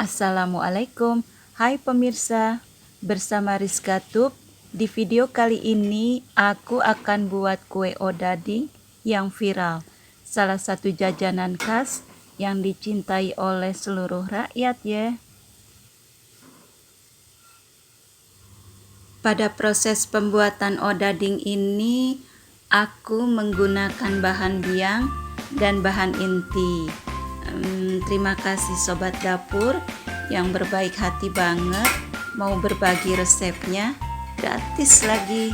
Assalamualaikum, hai pemirsa, bersama Rizka Tub. Di video kali ini aku akan buat kue odading yang viral, salah satu jajanan khas yang dicintai oleh seluruh rakyat ya. Pada proses pembuatan odading ini, aku menggunakan bahan biang dan bahan inti. Terima kasih sobat dapur yang berbaik hati banget mau berbagi resepnya, gratis lagi.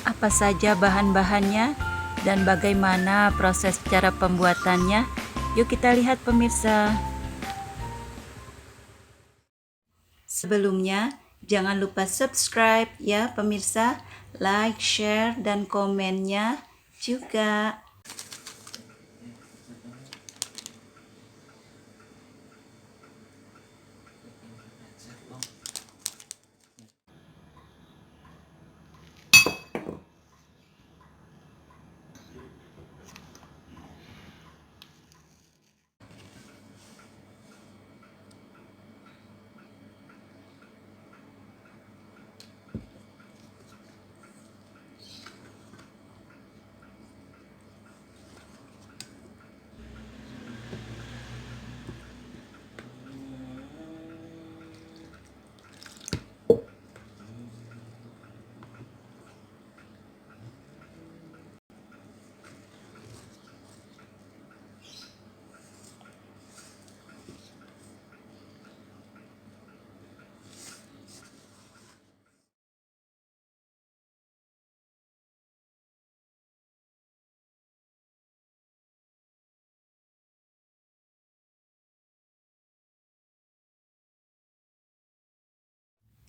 Apa saja bahan-bahannya dan bagaimana proses cara pembuatannya? Yuk kita lihat pemirsa. Sebelumnya, jangan lupa subscribe ya pemirsa, like, share, dan komennya juga.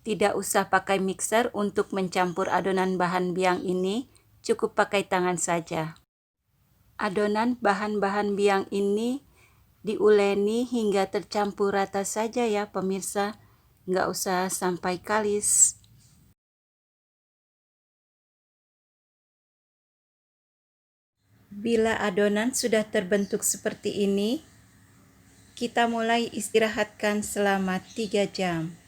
Tidak usah pakai mixer untuk mencampur adonan bahan biang ini, cukup pakai tangan saja. Adonan bahan-bahan biang ini diuleni hingga tercampur rata saja ya pemirsa, nggak usah sampai kalis. Bila adonan sudah terbentuk seperti ini, kita mulai istirahatkan selama 3 jam.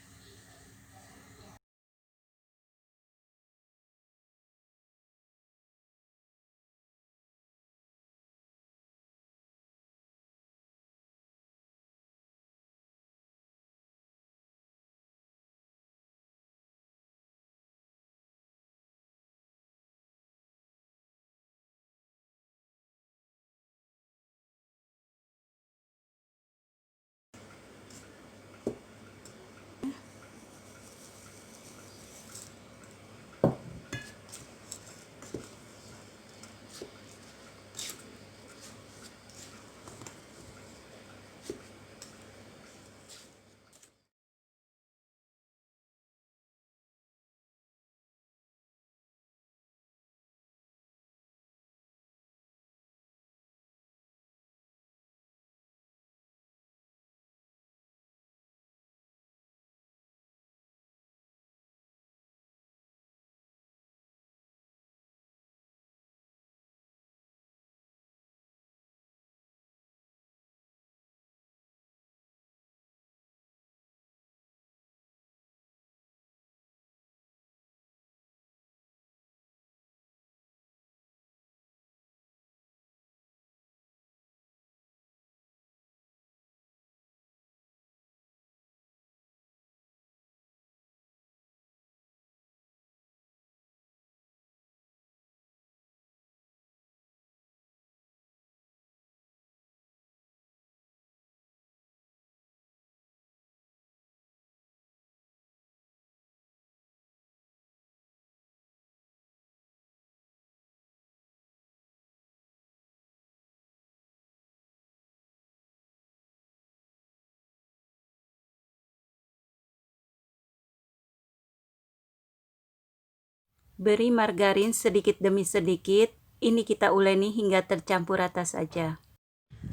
Beri margarin sedikit demi sedikit, ini kita uleni hingga tercampur rata saja.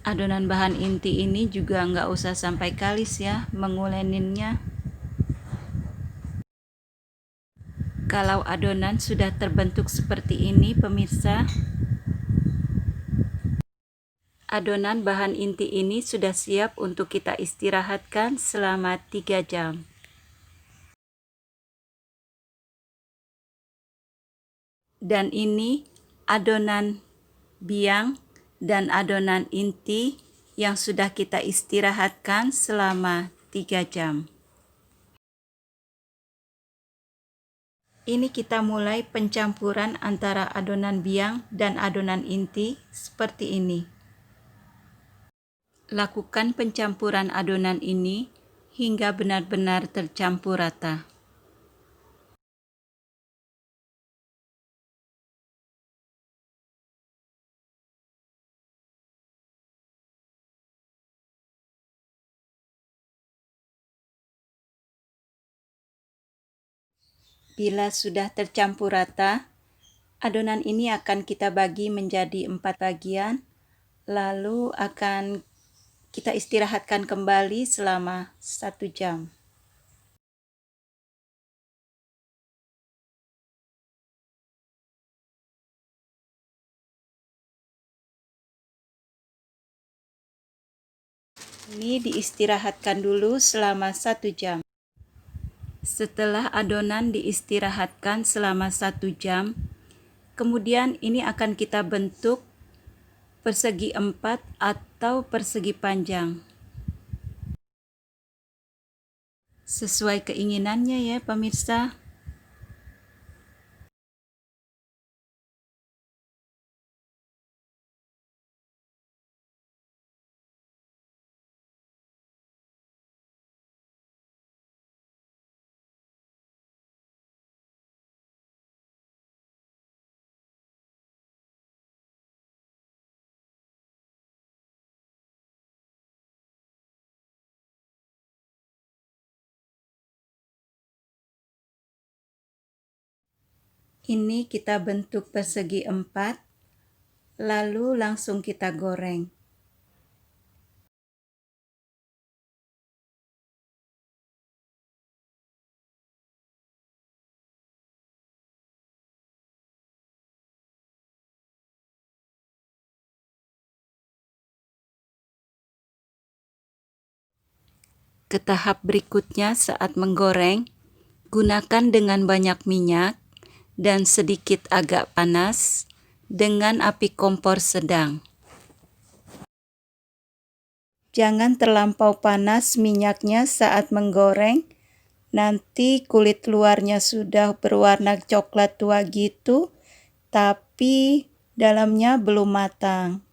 Adonan bahan inti ini juga nggak usah sampai kalis ya menguleninnya. Kalau adonan sudah terbentuk seperti ini pemirsa, Adonan bahan inti ini sudah siap untuk kita istirahatkan selama 3 jam. Dan ini adonan biang dan adonan inti yang sudah kita istirahatkan selama 3 jam. Ini kita mulai pencampuran antara adonan biang dan adonan inti seperti ini. Lakukan pencampuran adonan ini hingga benar-benar tercampur rata. Bila sudah tercampur rata, adonan ini akan kita bagi menjadi 4 bagian, lalu akan kita istirahatkan kembali selama 1 jam. Ini diistirahatkan dulu selama 1 jam. Setelah adonan diistirahatkan selama 1 jam, kemudian ini akan kita bentuk persegi 4 atau persegi panjang. Sesuai keinginannya ya pemirsa. Ini kita bentuk persegi 4, lalu langsung kita goreng. Ke tahap berikutnya saat menggoreng, gunakan dengan banyak minyak dan sedikit agak panas dengan api kompor sedang. Jangan terlampau panas minyaknya saat menggoreng, nanti kulit luarnya sudah berwarna coklat tua gitu, tapi dalamnya belum matang.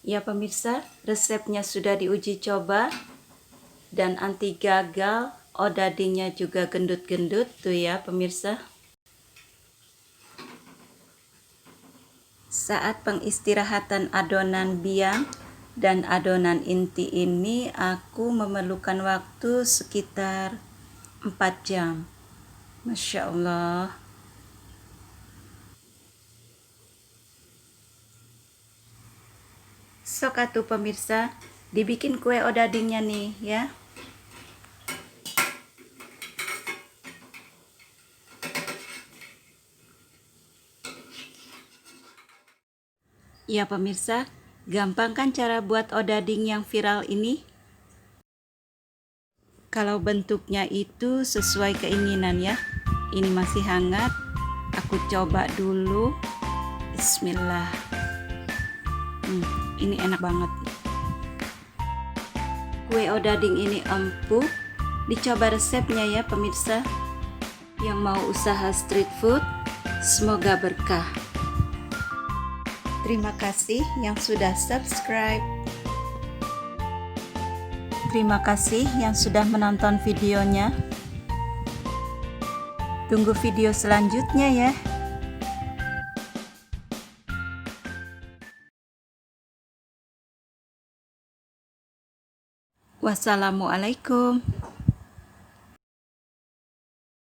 Ya pemirsa, resepnya sudah diuji coba dan anti gagal, odadingnya juga gendut-gendut tuh ya pemirsa. Saat pengistirahatan adonan biang dan adonan inti ini aku memerlukan waktu sekitar 4 jam. Masya Allah. Sok atuh pemirsa, dibikin kue odadingnya nih ya. Ya pemirsa, gampang kan cara buat odading yang viral ini? Kalau bentuknya itu sesuai keinginan ya. Ini masih hangat, aku coba dulu. Bismillah. Ini enak banget. Kue odading ini empuk. Dicoba resepnya ya pemirsa. Yang mau usaha street food, semoga berkah. Terima kasih yang sudah subscribe. Terima kasih yang sudah menonton videonya. Tunggu video selanjutnya ya. Wassalamualaikum.